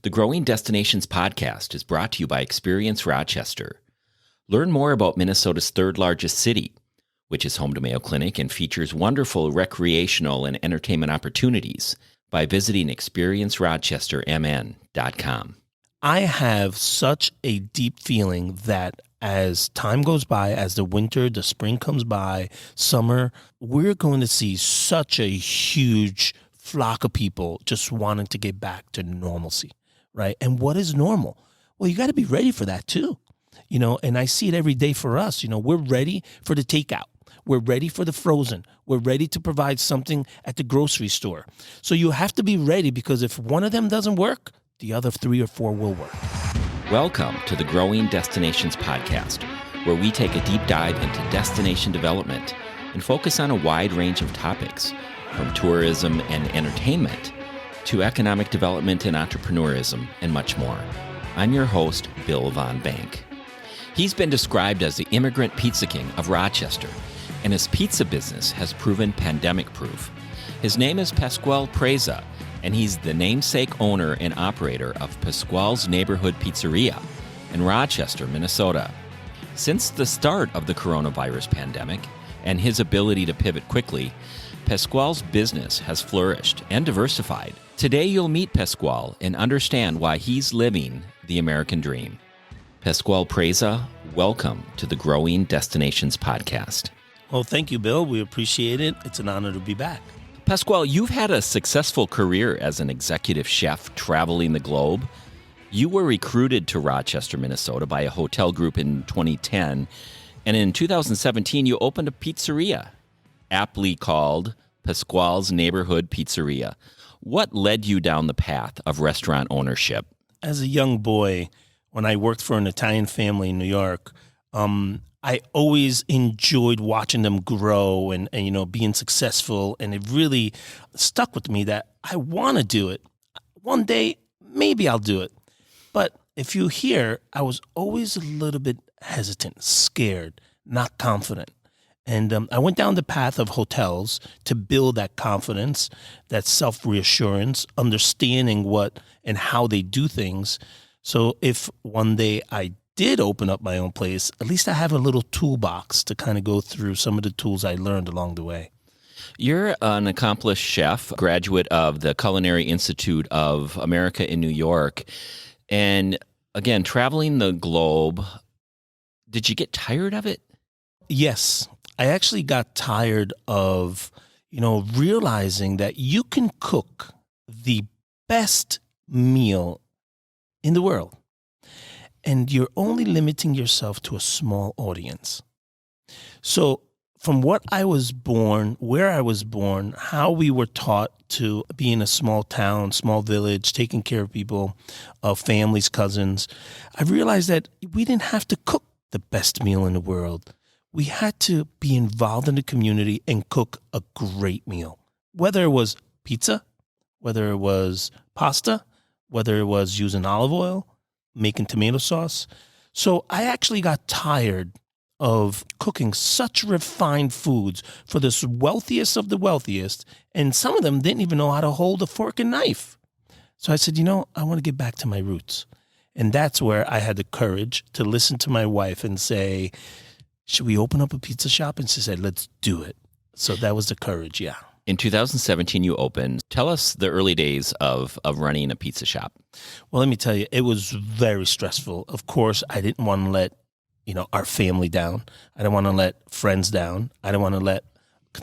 The Growing Destinations podcast is brought to you by Experience Rochester. Learn more about Minnesota's third largest city, which is home to Mayo Clinic and features wonderful recreational and entertainment opportunities by visiting experiencerochestermn.com. I have such a deep feeling that as time goes by, as the winter, the spring comes by, summer, we're going to see such a huge flock of people just wanting to get back to normalcy, right? And what is normal? Well, you got to be ready for that too, and I see it every day for us. We're ready for the takeout. We're ready for the frozen. We're ready to provide something at the grocery store. So you have to be ready, because if one of them doesn't work, the other 3 or 4 will work. Welcome to the Growing Destinations podcast, where we take a deep dive into destination development and focus on a wide range of topics, from tourism and entertainment to economic development and entrepreneurism and much more. I'm your host, Bill Von Bank. He's been described as the immigrant pizza king of Rochester, and his pizza business has proven pandemic-proof. His name is Pasquale Presa, and he's the namesake owner and operator of Pasquale's Neighborhood Pizzeria in Rochester, Minnesota. Since the start of the coronavirus pandemic and his ability to pivot quickly, Pasquale's business has flourished and diversified. Today you'll meet Pasquale and understand why he's living the American dream. Pasquale Presa, welcome to the Growing Destinations podcast. Well, thank you, Bill. We appreciate it. It's an honor to be back. Pasquale, you've had a successful career as an executive chef traveling the globe. You were recruited to Rochester, Minnesota by a hotel group in 2010, and in 2017 you opened a pizzeria, aptly called Pasquale's Neighborhood Pizzeria. What led you down the path of restaurant ownership? As a young boy, when I worked for an Italian family in New York, I always enjoyed watching them grow and being successful, and it really stuck with me that I want to do it. One day, maybe I'll do it. But if you hear, I was always a little bit hesitant, scared, not confident. And I went down the path of hotels to build that confidence, that self-reassurance, understanding what and how they do things. So if one day I did open up my own place, at least I have a little toolbox to kind of go through some of the tools I learned along the way. You're an accomplished chef, graduate of the Culinary Institute of America in New York. And again, traveling the globe, did you get tired of it? Yes. I actually got tired of, realizing that you can cook the best meal in the world, and you're only limiting yourself to a small audience. So from what I was born, where I was born, how we were taught to be in a small town, small village, taking care of people, families, cousins, I realized that we didn't have to cook the best meal in the world. We had to be involved in the community and cook a great meal, whether it was pizza, whether it was pasta, whether it was using olive oil, making tomato sauce. So I actually got tired of cooking such refined foods for the wealthiest of the wealthiest, and some of them didn't even know how to hold a fork and knife. So I said, I want to get back to my roots. And that's where I had the courage to listen to my wife and say, should we open up a pizza shop? And she said, let's do it. So that was the courage, yeah. In 2017, you opened. Tell us the early days of running a pizza shop. Well, let me tell you, it was very stressful. Of course, I didn't want to let, our family down. I didn't want to let friends down. I didn't want to let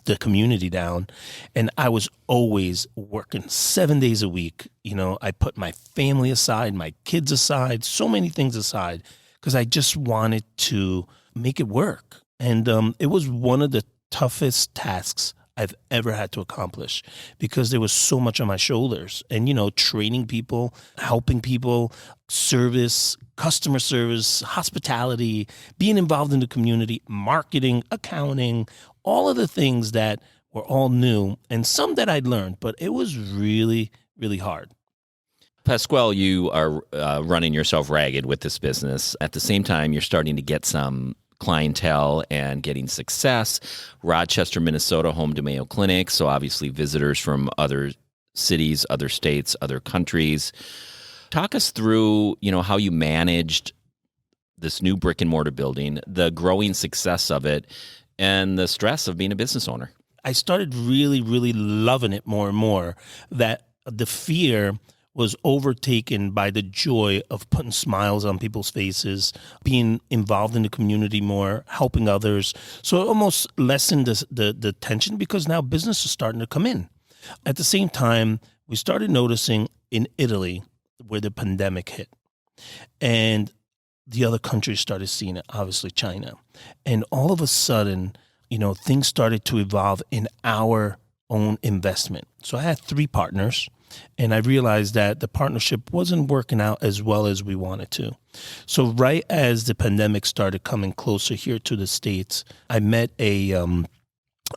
the community down. And I was always working 7 days a week. I put my family aside, my kids aside, so many things aside, because I just wanted to make it work. And it was one of the toughest tasks I've ever had to accomplish, because there was so much on my shoulders, and, training people, helping people, service, customer service, hospitality, being involved in the community, marketing, accounting, all of the things that were all new, and some that I'd learned, but it was really, really hard. Pasquale, you are running yourself ragged with this business. At the same time, you're starting to get some clientele and getting success. Rochester, Minnesota, home to Mayo Clinic, so obviously visitors from other cities, other states, other countries. Talk us through, how you managed this new brick and mortar building, the growing success of it, and the stress of being a business owner. I started really, really loving it more and more, that the fear was overtaken by the joy of putting smiles on people's faces, being involved in the community more, helping others. So it almost lessened the tension, because now business is starting to come in. At the same time, we started noticing in Italy where the pandemic hit, and the other countries started seeing it, obviously China. And all of a sudden, things started to evolve in our own investment. So I had 3 partners, and I realized that the partnership wasn't working out as well as we wanted to. So right as the pandemic started coming closer here to the States, I met an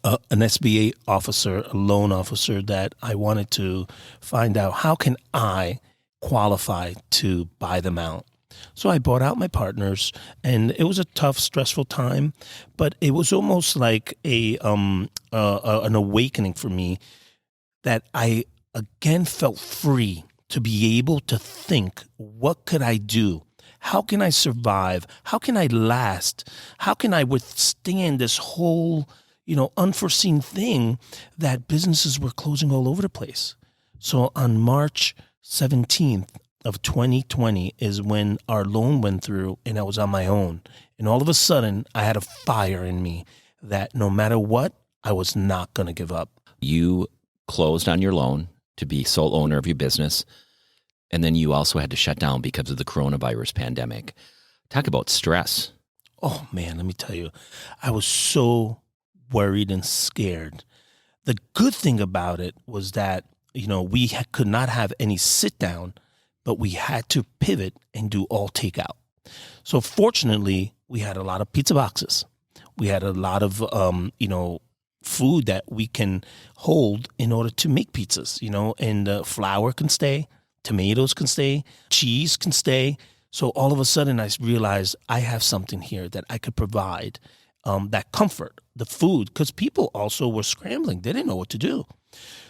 SBA officer, a loan officer, that I wanted to find out, how can I qualify to buy them out? So I bought out my partners, and it was a tough, stressful time, but it was almost like an awakening for me, that I again felt free to be able to think, what could I do? How can I survive? How can I last? How can I withstand this whole, unforeseen thing that businesses were closing all over the place? So on March 17th of 2020 is when our loan went through, and I was on my own. And all of a sudden, I had a fire in me that no matter what, I was not going to give up. You closed on your loan to be sole owner of your business, and then you also had to shut down because of the coronavirus pandemic. Talk about stress. Oh, man, let me tell you, I was so worried and scared. The good thing about it was that, we could not have any sit down, but we had to pivot and do all takeout. So fortunately, we had a lot of pizza boxes. We had a lot of, food that we can hold in order to make pizzas, and flour can stay, tomatoes can stay, cheese can stay. So all of a sudden I realized I have something here that I could provide, that comfort, the food, because people also were scrambling. They didn't know what to do.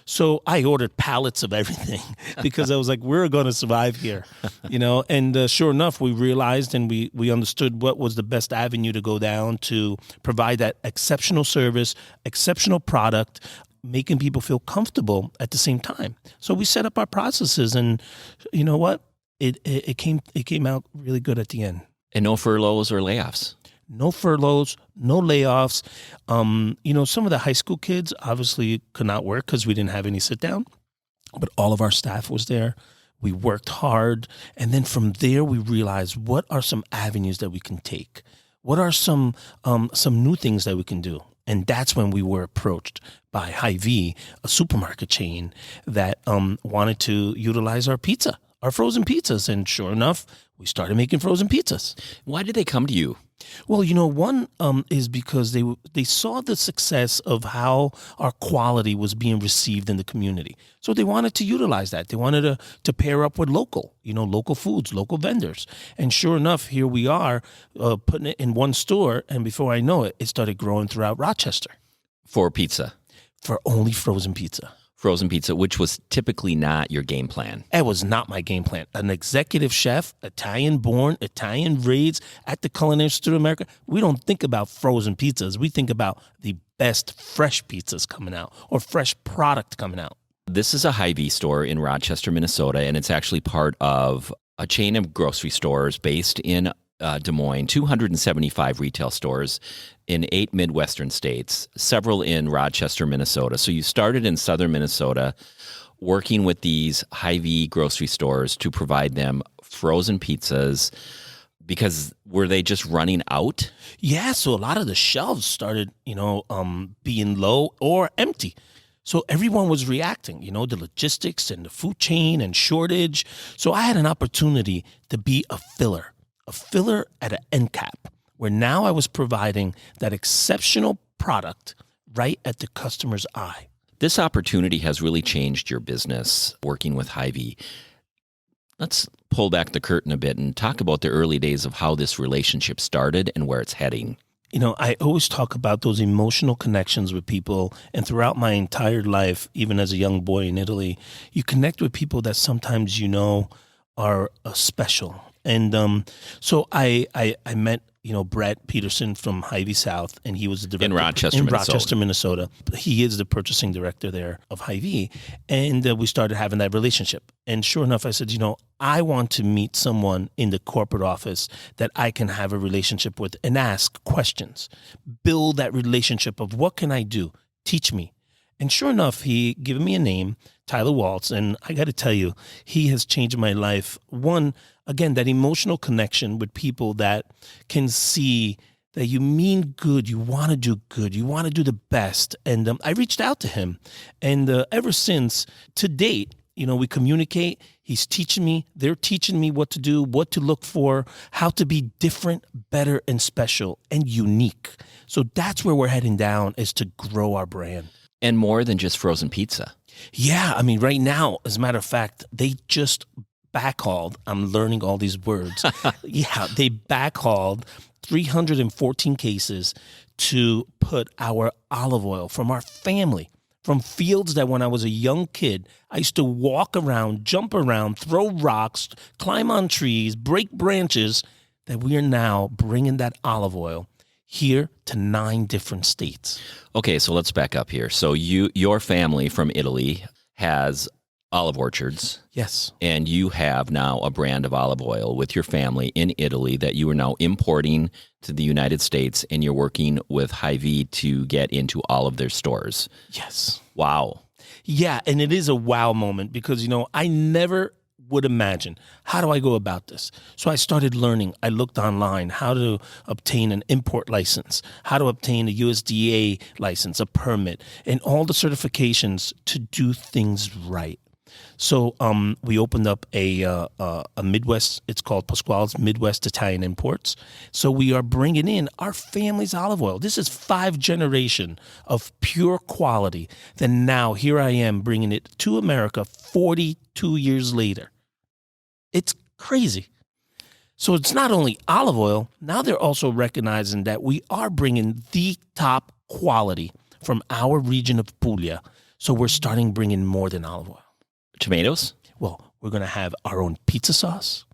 So I ordered pallets of everything because I was like, we're going to survive here, and sure enough, we realized and we understood what was the best avenue to go down to provide that exceptional service, exceptional product, making people feel comfortable at the same time. So we set up our processes, and you know what? It came out really good at the end. And no furloughs or layoffs. No furloughs, no layoffs. Some of the high school kids obviously could not work because we didn't have any sit down, but all of our staff was there. We worked hard. And then from there, we realized, what are some avenues that we can take? What are some new things that we can do? And that's when we were approached by Hy-Vee, a supermarket chain that wanted to utilize our frozen pizzas. And sure enough, we started making frozen pizzas. Why did they come to you? Well, one is because they saw the success of how our quality was being received in the community. So they wanted to utilize that. They wanted to pair up with local foods, local vendors. And sure enough, here we are putting it in one store. And before I know it, it started growing throughout Rochester. For pizza? For only frozen pizza. Frozen pizza, which was typically not your game plan. It was not my game plan. An executive chef, Italian-born, Italian-raised at the Culinary Institute of America, we don't think about frozen pizzas. We think about the best fresh pizzas coming out or fresh product coming out. This is a Hy-Vee store in Rochester, Minnesota, and it's actually part of a chain of grocery stores based in Des Moines, 275 retail stores in 8 Midwestern states, several in Rochester, Minnesota. So you started in southern Minnesota working with these Hy-Vee grocery stores to provide them frozen pizzas, because were they just running out? Yeah, so a lot of the shelves started, being low or empty. So everyone was reacting, the logistics and the food chain and shortage. So I had an opportunity to be a filler at an end cap, where now I was providing that exceptional product right at the customer's eye. This opportunity has really changed your business working with Hy-Vee. Let's pull back the curtain a bit and talk about the early days of how this relationship started and where it's heading. I always talk about those emotional connections with people, and throughout my entire life, even as a young boy in Italy, you connect with people that sometimes are special. And so I met Brett Peterson from Hy-Vee South, and he was the director In Rochester, Minnesota. He is the purchasing director there of Hy-Vee, and we started having that relationship. And sure enough, I said, I want to meet someone in the corporate office that I can have a relationship with and ask questions, build that relationship of what can I do, teach me. And sure enough, he given me a name, Tyler Waltz, and I got to tell you, he has changed my life. One, again, that emotional connection with people that can see that you mean good, you want to do good, you want to do the best. And I reached out to him, and ever since, to date, we communicate. He's teaching me, they're teaching me what to do, what to look for, how to be different, better, and special, and unique. So that's where we're heading down, is to grow our brand. And more than just frozen pizza. Yeah, right now, as a matter of fact, they just backhauled. I'm learning all these words. Yeah, they backhauled 314 cases to put our olive oil from our family, from fields that when I was a young kid, I used to walk around, jump around, throw rocks, climb on trees, break branches, that we are now bringing that olive oil here to 9 different states. Okay, so let's back up here. So your family from Italy has olive orchards. Yes. And you have now a brand of olive oil with your family in Italy that you are now importing to the United States, and you're working with Hy-Vee to get into all of their stores. Yes. Wow. Yeah, and it is a wow moment because, I never would imagine, how do I go about this? So I started learning. I looked online how to obtain an import license, how to obtain a USDA license, a permit, and all the certifications to do things right. So we opened up a Midwest, it's called Pasquale's Midwest Italian Imports. So we are bringing in our family's olive oil. This is 5 generation of pure quality. Then now here I am bringing it to America 42 years later. It's crazy. So it's not only olive oil, now they're also recognizing that we are bringing the top quality from our region of Puglia. So we're starting bringing more than olive oil. Tomatoes? Well, we're going to have our own pizza sauce.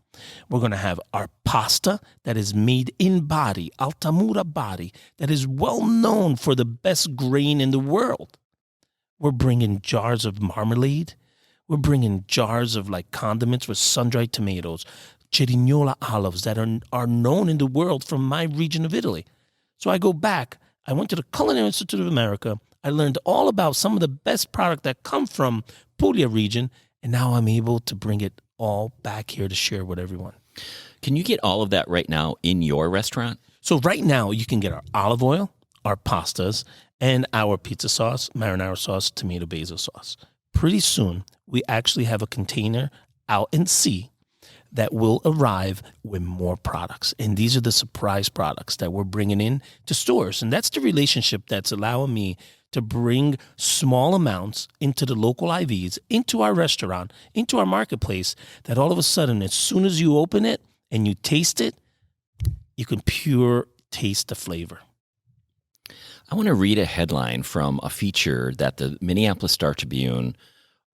We're going to have our pasta that is made in Bari, Altamura Bari, that is well known for the best grain in the world. We're bringing jars of marmalade. We're bringing jars of condiments with sun-dried tomatoes, Cerignola olives that are known in the world from my region of Italy. So I go back. I went to the Culinary Institute of America. I learned all about some of the best product that come from Puglia region, and now I'm able to bring it all back here to share with everyone. Can you get all of that right now in your restaurant? So right now you can get our olive oil, our pastas, and our pizza sauce, marinara sauce, tomato basil sauce. Pretty soon, we actually have a container out in sea that will arrive with more products. And these are the surprise products that we're bringing in to stores. And that's the relationship that's allowing me to bring small amounts into the local IVs, into our restaurant, into our marketplace, that all of a sudden, as soon as you open it and you taste it, you can pure taste the flavor. I want to read a headline from a feature that the Minneapolis Star-Tribune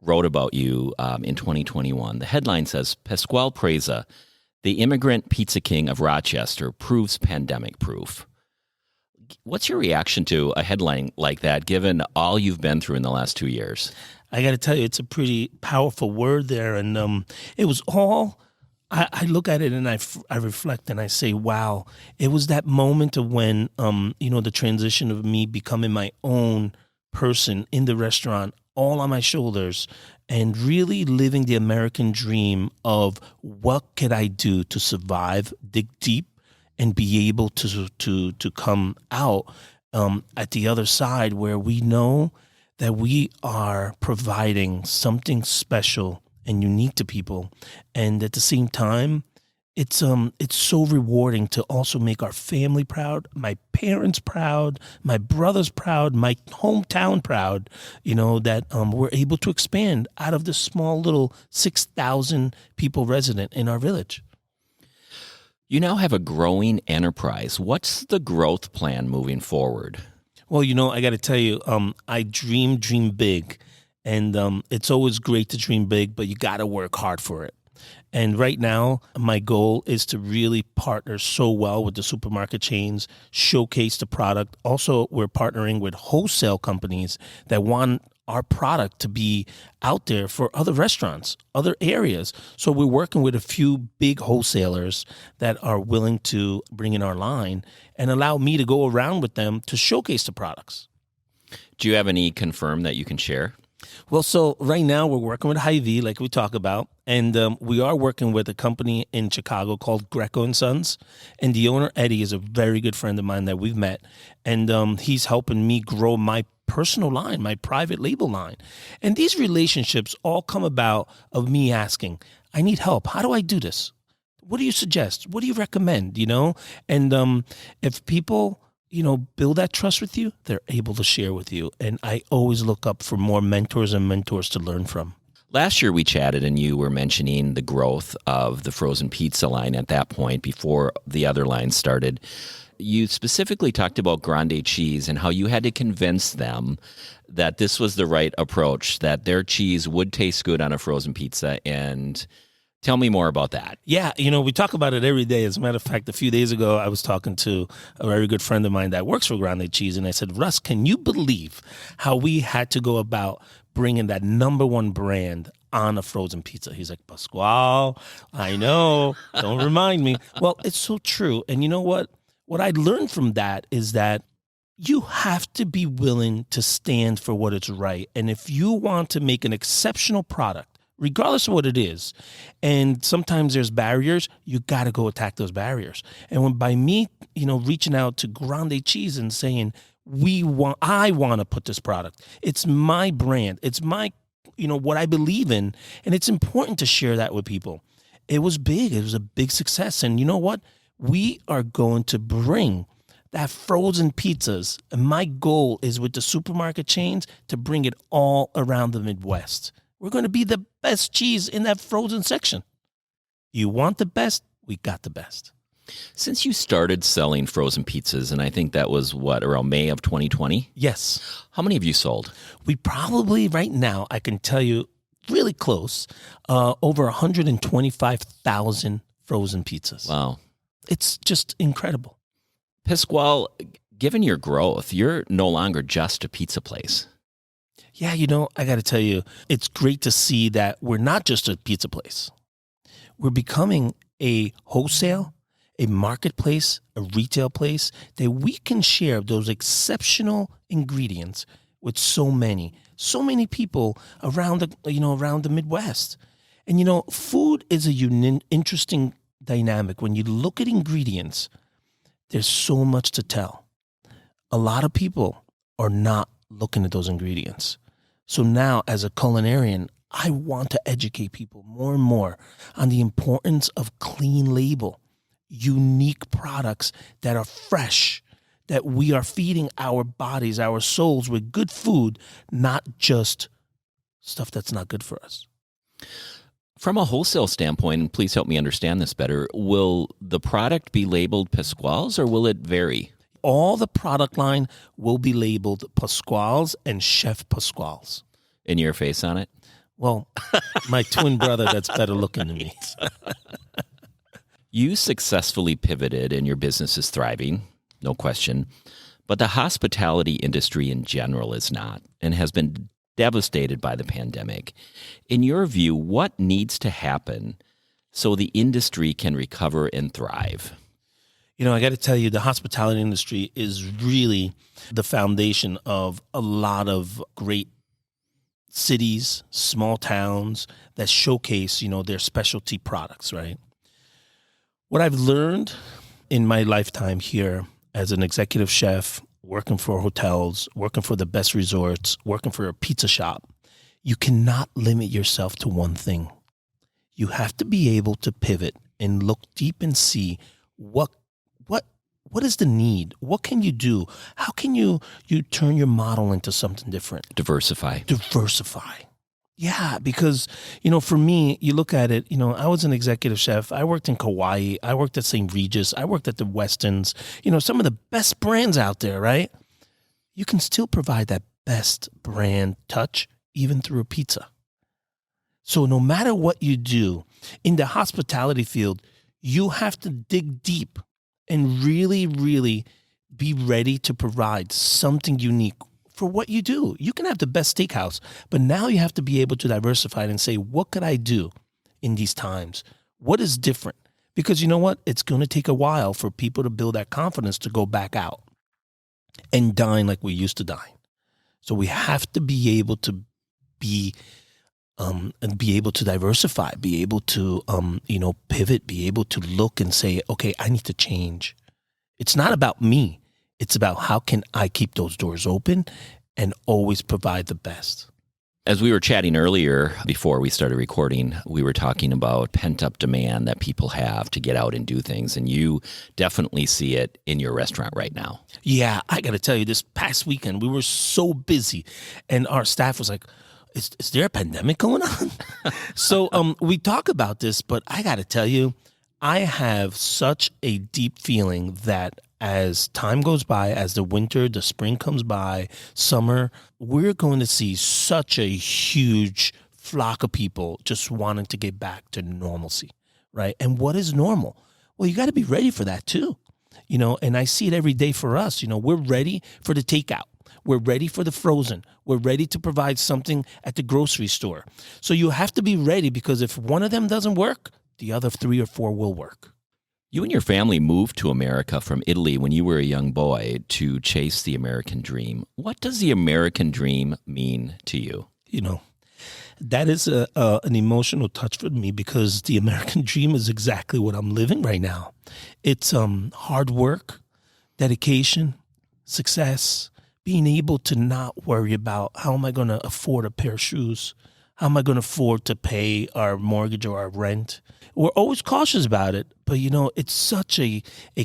wrote about you in 2021. The headline says, Pasquale Presa, the immigrant pizza king of Rochester, proves pandemic proof. What's your reaction to a headline like that, given all you've been through in the last 2 years? I got to tell you, it's a pretty powerful word there. And it was all, I look at it and I reflect and I say, wow, it was that moment of when, the transition of me becoming my own person in the restaurant, all on my shoulders, and really living the American dream of what could I do to survive, dig deep, and be able to come out at the other side where we know that we are providing something special and unique to people. And at the same time, it's so rewarding to also make our family proud, my parents proud, my brothers proud, my hometown proud, that we're able to expand out of this small little 6,000 people resident in our village. You now have a growing enterprise. What's the growth plan moving forward? Well, I got to tell you, I dream big. And it's always great to dream big, but you got to work hard for it. And right now, my goal is to really partner so well with the supermarket chains, showcase the product. Also, we're partnering with wholesale companies that want our product to be out there for other restaurants, other areas. So we're working with a few big wholesalers that are willing to bring in our line and allow me to go around with them to showcase the products. Do you have any confirm that you can share? Well, so right now we're working with Hy-Vee, like we talk about, and we are working with a company in Chicago called Greco and Sons, and the owner, Eddie, is a very good friend of mine that we've met, and he's helping me grow my personal line, my private label line. And these relationships all come about of me asking, I need help. How do I do this? What do you suggest? What do you recommend? And if people build that trust with you, they're able to share with you. And I always look up for more mentors and mentors to learn from. Last year we chatted and you were mentioning the growth of the frozen pizza line at that point before the other lines started. You specifically talked about grande cheese and how you had to convince them that this was the right approach, that their cheese would taste good on a frozen pizza. And tell me more about that. Yeah, we talk about it every day. As a matter of fact, a few days ago, I was talking to a very good friend of mine that works for Grande Cheese, and I said, Russ, can you believe how we had to go about bringing that number one brand on a frozen pizza? He's like, Pasquale, I know. Don't remind me. Well, it's so true. And you know what? What I learned from that is that you have to be willing to stand for what is right. And if you want to make an exceptional product, regardless of what it is, and sometimes there's barriers, you got to go attack those barriers. And by me, reaching out to Grande Cheese and saying, I want to put this product. It's my brand. It's my, what I believe in. And it's important to share that with people. It was big. It was a big success. And you know what? We are going to bring that frozen pizzas. And my goal is with the supermarket chains to bring it all around the Midwest. We're going to be the best cheese in that frozen section. You want the best? We got the best. Since you started selling frozen pizzas, and I think that was, around May of 2020? Yes. How many have you sold? We probably, right now, I can tell you, really close, over 125,000 frozen pizzas. Wow. It's just incredible. Pasquale, given your growth, you're no longer just a pizza place. Yeah, I got to tell you, it's great to see that we're not just a pizza place. We're becoming a wholesale, a marketplace, a retail place that we can share those exceptional ingredients with so many people around the Midwest. And food is a interesting dynamic. When you look at ingredients, there's so much to tell. A lot of people are not looking at those ingredients. So now, as a culinarian, I want to educate people more and more on the importance of clean label, unique products that are fresh, that we are feeding our bodies, our souls with good food, not just stuff that's not good for us. From a wholesale standpoint, and please help me understand this better, will the product be labeled Pasquale's or will it vary? All the product line will be labeled Pasquale's and Chef Pasquale's. And your face on it? Well, my twin brother that's better looking than me. You successfully pivoted and your business is thriving, no question. But the hospitality industry in general is not and has been devastated by the pandemic. In your view, what needs to happen so the industry can recover and thrive? I got to tell you, the hospitality industry is really the foundation of a lot of great cities, small towns that showcase, their specialty products, right? What I've learned in my lifetime here as an executive chef, working for hotels, working for the best resorts, working for a pizza shop, you cannot limit yourself to one thing. You have to be able to pivot and look deep and see what is the need? What can you do? How can you turn your model into something different? Diversify. Yeah, because, for me, you look at it, I was an executive chef. I worked in Kauai. I worked at St. Regis. I worked at the Westons, some of the best brands out there, right? You can still provide that best brand touch even through a pizza. So no matter what you do, In the hospitality field, you have to dig deep and really, really be ready to provide something unique for what you do. You can have the best steakhouse, but now you have to be able to diversify and say, what could I do in these times? What is different? Because you know what? It's going to take a while for people to build that confidence to go back out and dine like we used to dine. So we have to be able to be and be able to diversify, be able to pivot, be able to look and say, okay, I need to change. It's not about me. It's about how can I keep those doors open and always provide the best. As we were chatting earlier, before we started recording, we were talking about pent-up demand that people have to get out and do things, and you definitely see it in your restaurant right now. Yeah, I got to tell you, this past weekend, we were so busy, and our staff was like, is there a pandemic going on? So we talk about this, but I got to tell you, I have such a deep feeling that as time goes by, as the winter, the spring comes by, summer, we're going to see such a huge flock of people just wanting to get back to normalcy, right? And what is normal? Well, you got to be ready for that too, and I see it every day for us. We're ready for the takeout. We're ready for the frozen. We're ready to provide something at the grocery store. So you have to be ready, because if one of them doesn't work, the other 3 or 4 will work. You and your family moved to America from Italy when you were a young boy to chase the American dream. What does the American dream mean to you? That is an emotional touch for me, because the American dream is exactly what I'm living right now. It's hard work, dedication, success, being able to not worry about how am I going to afford a pair of shoes? How am I going to afford to pay our mortgage or our rent? We're always cautious about it, but it's such a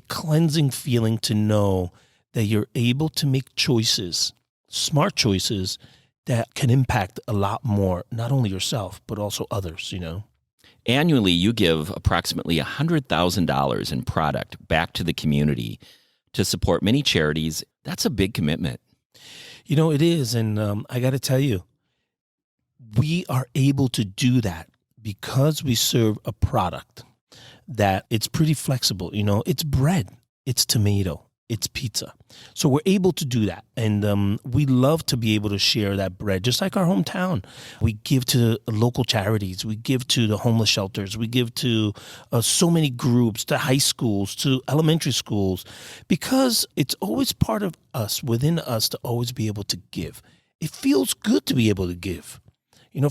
cleansing feeling to know that you're able to make choices, smart choices, that can impact a lot more, not only yourself, but also others, Annually, you give approximately $100,000 in product back to the community to support many charities. That's a big commitment. It is, and I got to tell you, we are able to do that because we serve a product that it's pretty flexible. It's bread, it's tomato, it's pizza. So we're able to do that. And we love to be able to share that bread, just like our hometown. We give to local charities. We give to the homeless shelters. We give to so many groups, to high schools, to elementary schools, because it's always part of us, within us, to always be able to give. It feels good to be able to give.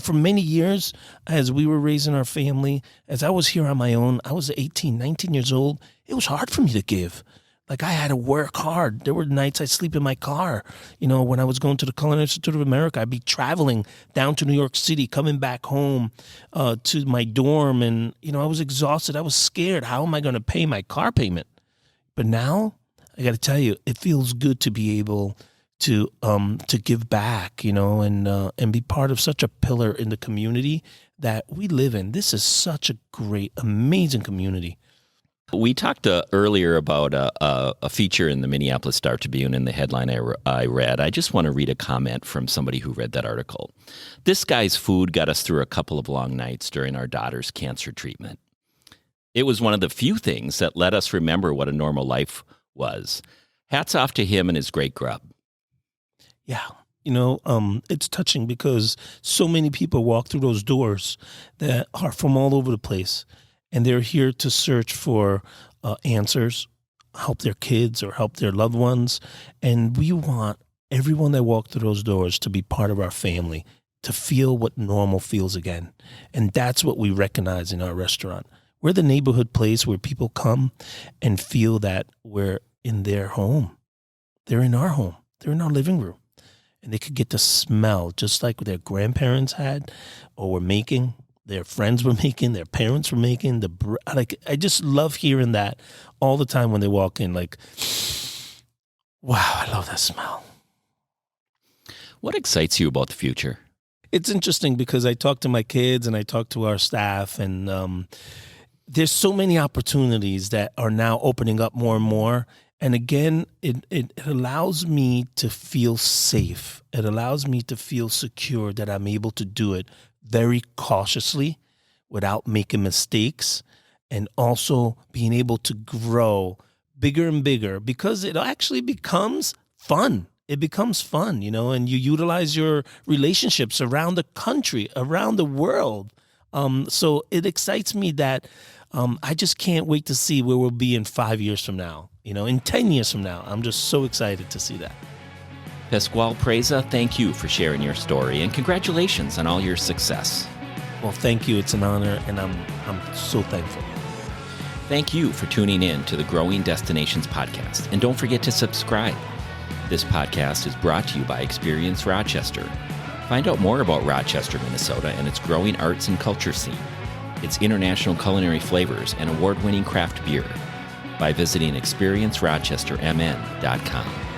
For many years, as we were raising our family, as I was here on my own, I was 18, 19 years old. It was hard for me to give. Like, I had to work hard. There were nights I'd sleep in my car. When I was going to the Culinary Institute of America, I'd be traveling down to New York City, coming back home to my dorm. And, I was exhausted. I was scared. How am I going to pay my car payment? But now, I got to tell you, it feels good to be able to give back, and be part of such a pillar in the community that we live in. This is such a great, amazing community. We talked earlier about a feature in the Minneapolis Star-Tribune in the headline I read. I just want to read a comment from somebody who read that article. "This guy's food got us through a couple of long nights during our daughter's cancer treatment. It was one of the few things that let us remember what a normal life was. Hats off to him and his great grub." Yeah. It's touching, because so many people walk through those doors that are from all over the place. And they're here to search for answers, help their kids or help their loved ones. And we want everyone that walked through those doors to be part of our family, to feel what normal feels again. And that's what we recognize in our restaurant. We're the neighborhood place where people come and feel that we're in their home. They're in our home. They're in our living room. And they could get the smell just like their grandparents had or were making. Their friends were making, their parents were making. I just love hearing that all the time when they walk in. Like, wow, I love that smell. What excites you about the future? It's interesting because I talk to my kids and I talk to our staff, and there's so many opportunities that are now opening up more and more. And again, it allows me to feel safe. It allows me to feel secure that I'm able to do it very cautiously without making mistakes, and also being able to grow bigger and bigger, because it actually becomes fun. It becomes fun, and you utilize your relationships around the country, around the world. So it excites me that I just can't wait to see where we'll be in 5 years from now, in 10 years from now. I'm just so excited to see that. Pasquale Presa, thank you for sharing your story, and congratulations on all your success. Well, thank you. It's an honor, and I'm so thankful. Thank you for tuning in to the Growing Destinations podcast, and don't forget to subscribe. This podcast is brought to you by Experience Rochester. Find out more about Rochester, Minnesota, and its growing arts and culture scene, its international culinary flavors, and award-winning craft beer by visiting experiencerochestermn.com.